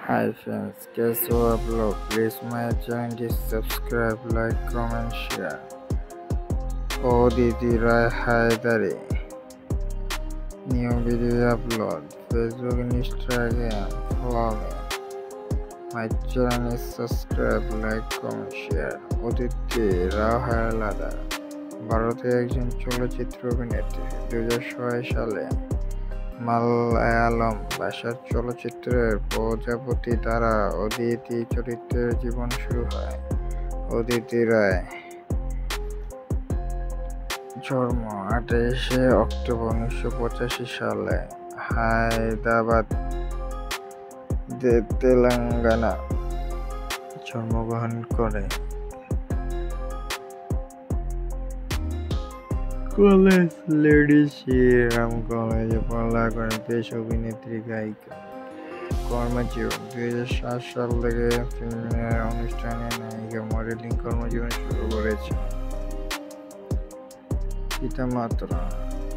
Hi friends, guess what vlog? Please my channel, subscribe, like, comment, share. Oditi Rai Haidari. New video upload. Facebook and Instagram. Follow me. My channel is subscribe, like, comment, share. Oditi Rai Haidari. ভারতের একজন চলচ্চিত্র অভিনেত্রী 2006 সালে মালয়ালম ভাষার চলচ্চিত্রের প্রজাপতি দ্বারা অদিতি চরিত্রের জীবন শুরু হয়। অদিতি রায় জন্ম 28 অক্টোবর 1985 সালে হায়দ্রাবাদ, তেলেঙ্গানা জন্মগ্রহণ করে। কলেজ লেডি শ্রীরাম কলেজে পড়ালেখা করেন। পেশা অভিনেত্রী, গায়িকা। কর্মজীবন 2007 সাল থেকে ফিল্মের অনুষ্ঠানে নায়িকা মডেলিং কর্মজীবন শুরু করেছেন। পিতামাতা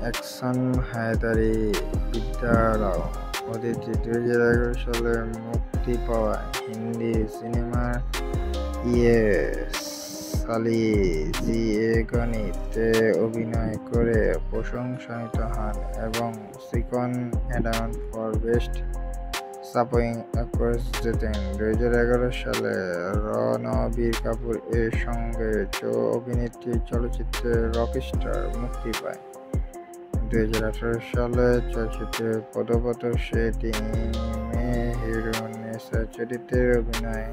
অ্যাকশন হায়দারি, বিদ্যা রাও। অদিতি 2011 সালে মুক্তি পাওয়া হিন্দি সিনেমা ইয়ে সালি জি এ গণিতে অভিনয় করে প্রশংসিত হন এবং second award for best supporting actress জেতেন। 2011 সালে রণবীর কাপুর এর সঙ্গে অভিনেত্রী চলচ্চিত্রে রকস্টার মুক্তি পায়। 2018 সালে চলচ্চিত্রে পদপথ সে মেয়ে হিরোইনের চরিত্রে অভিনয়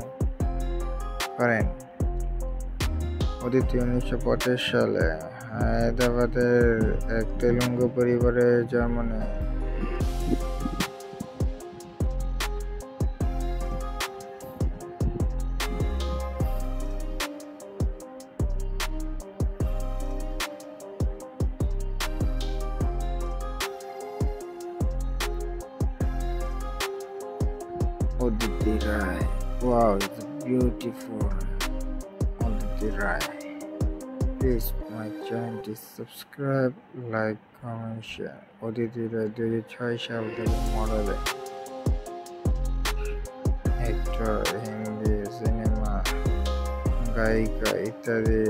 করেন। অদিতি 1950 সালে হায়দ্রাবাদের এক তেলুগু পরিবারে জন্ম নেয়। Oditi Rai, wow, it's beautiful. Oditi Rai. Please my channel is subscribe, like, comment, share. Oditi Rai 2006 সাল থেকে মডেল, অ্যাক্টর, হিন্দি সিনেমা, গায়িকা ইত্যাদি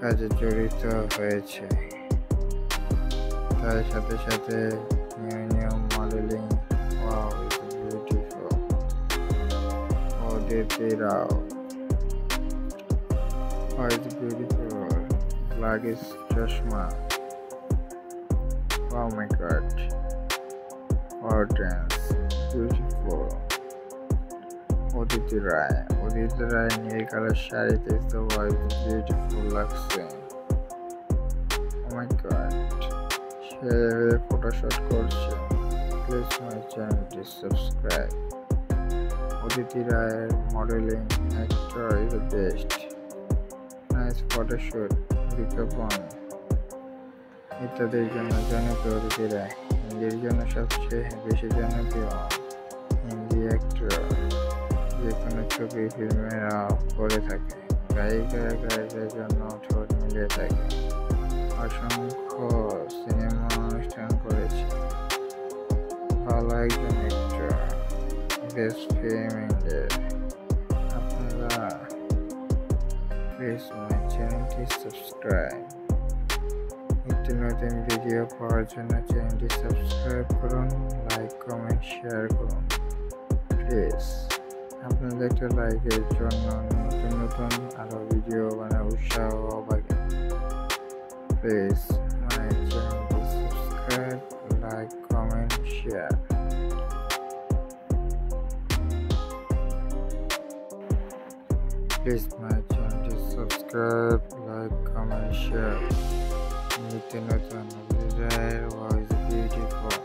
কাজে জড়িত হয়েছে। তার সাথে সাথে new modelling. Wow, it's beautiful. Oditi Rai. Oh, it's beautiful. Black is Chashma. Oh my god. Oh, dance. Beautiful. Oditi Rai. Oditi Rai Neil colour শাড়িতে the white beautiful লাগছে। Oh my god. Say photoshoot করছে। Please my channel subscribe. Oditi Rai modeling actor is the best. Nice photoshoot, বিজ্ঞাপন ইত্যাদির জন্য জনপ্রিয় অদিতি রায়। হিন্দির জন্য সবচেয়ে বেশি জনপ্রিয় হিন্দি অ্যাক্টর। যে কোনো ছবি ফিল্মেরা করে থাকে। গায়িকার জন্য ঠোঁট মিলিয়ে থাকে। অসংখ্য সিনেমা অনুষ্ঠান করেছে। ভালো একজন অ্যাক্টর। Best film India. আপনারা প্লিজ my channel subscribe. নিত্য নতুন ভিডিও পাওয়ার জন্য চ্যানেলটি সাবস্ক্রাইব করুন, লাইক, কমেন্ট, শেয়ার করুন। প্লিজ আপনাদের একটা লাইকের জন্য নতুন নতুন আরও ভিডিও বানার উৎসাহ পাবেন। Please my channel subscribe, like, comment, share. Please my channel subscribe, like, comment, share. নিত্য নতুন ভিডিও, wow, is beautiful.